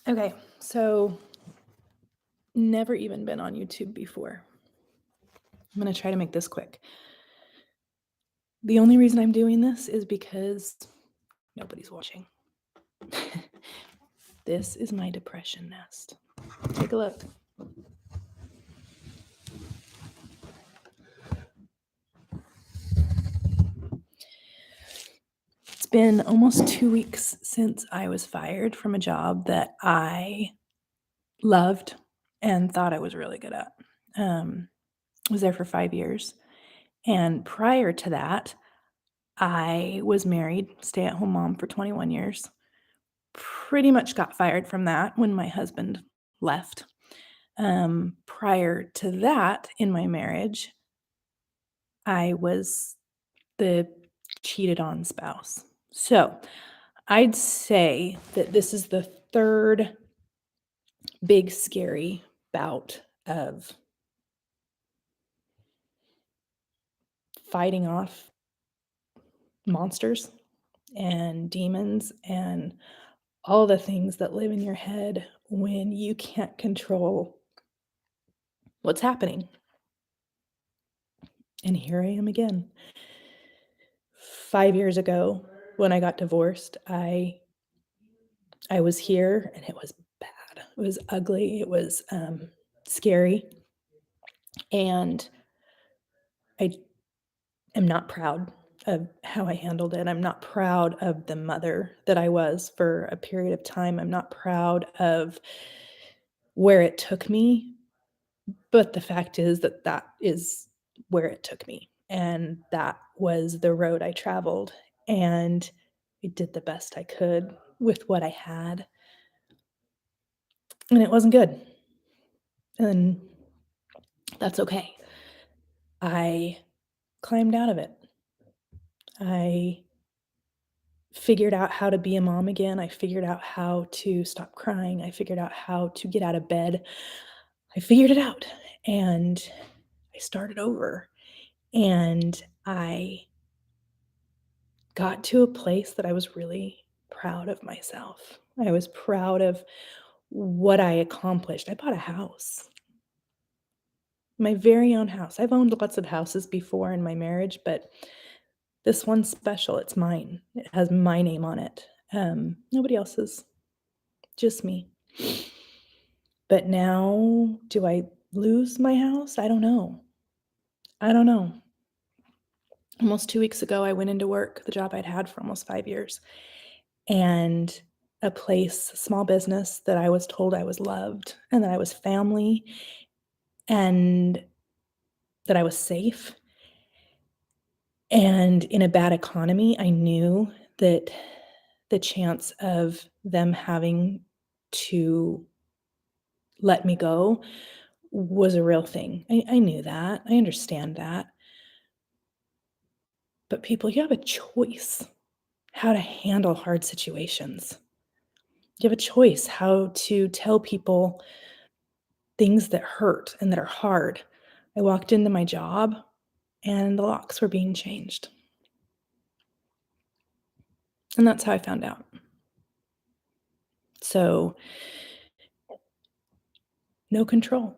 Okay, so never even been on YouTube before. I'm gonna try to make this quick. The only reason I'm doing this is because nobody's watching. This is my depression nest. Take a look. It's been almost 2 weeks since I was fired from a job that I loved and thought I was really good at. Was there for 5 years, and prior to that, I was married, stay-at-home mom for 21 years. Pretty much got fired from that when my husband left. Prior to that, in my marriage, I was the cheated on spouse. So, I'd say that this is the 3rd big scary bout of fighting off monsters and demons and all the things that live in your head when you can't control what's happening. And here I am again. 5 years ago, when I got divorced, I was here and it was bad. It was ugly, it was, scary, and I am not proud of how I handled it. I'm not proud of the mother that I was for a period of time. I'm not proud of where it took me, but the fact is that that is where it took me, and that was the road I traveled, and I did the best I could with what I had, and it wasn't good, and that's okay. I climbed out of it. I figured out how to be a mom again. I figured out how to stop crying. I figured out how to get out of bed. I figured it out, and I started over, and I got to a place that I was really proud of myself. I was proud of what I accomplished. I bought a house, my very own house. I've owned lots of houses before in my marriage, but this one's special. It's mine. It has my name on it. Nobody else's, just me. But now, do I lose my house? I don't know. I don't know. Almost 2 weeks ago, I went into work, the job I'd had for almost 5 years, and a place, a small business that I was told I was loved and that I was family and that I was safe. And in a bad economy, I knew that the chance of them having to let me go was a real thing. I knew that. I understand that. But people, you have a choice how to handle hard situations. You have a choice how to tell people things that hurt and that are hard. I walked into my job and the locks were being changed. And that's how I found out. So, no control.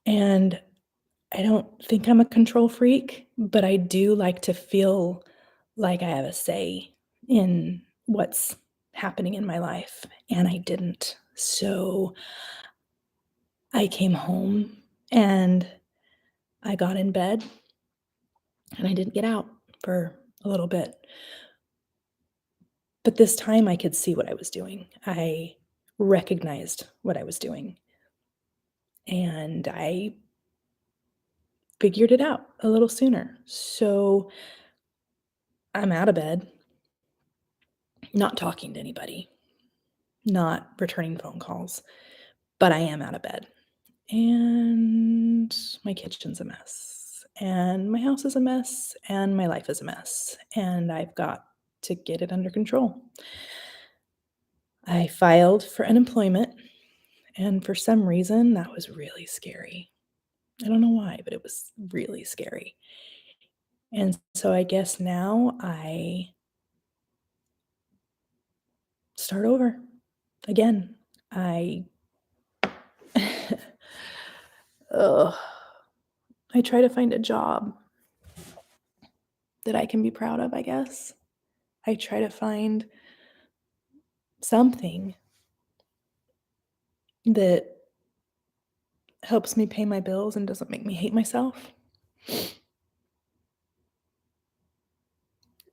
And I don't think I'm a control freak, but I do like to feel like I have a say in what's happening in my life, and I didn't. So I came home and I got in bed and I didn't get out for a little bit. But this time I could see what I was doing. I recognized what I was doing, and I figured it out a little sooner. So I'm out of bed, not talking to anybody, not returning phone calls, but I am out of bed. And my kitchen's a mess, and my house is a mess, and my life is a mess, and I've got to get it under control. I filed for unemployment, and for some reason, that was really scary. I don't know why, but it was really scary. And so I guess now I start over again. I ugh, I try to find a job that I can be proud of, I guess. I try to find something that helps me pay my bills and doesn't make me hate myself.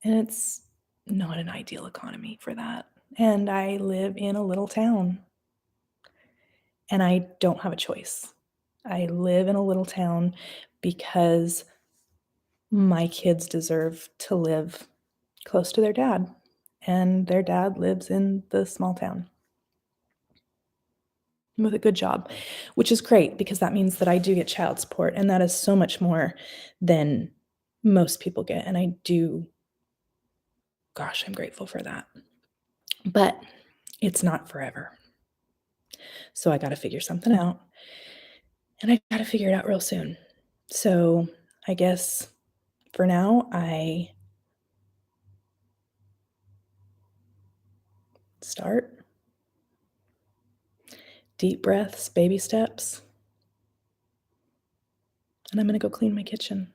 And it's not an ideal economy for that. And I live in a little town and I don't have a choice. I live in a little town because my kids deserve to live close to their dad, and their dad lives in the small town with a good job, which is great because that means that I do get child support, and that is so much more than most people get, and I do gosh, I'm grateful for that. But it's not forever. So I gotta figure something out, and I gotta figure it out real soon. So, I guess for now, I start, deep breaths, baby steps, and I'm gonna go clean my kitchen.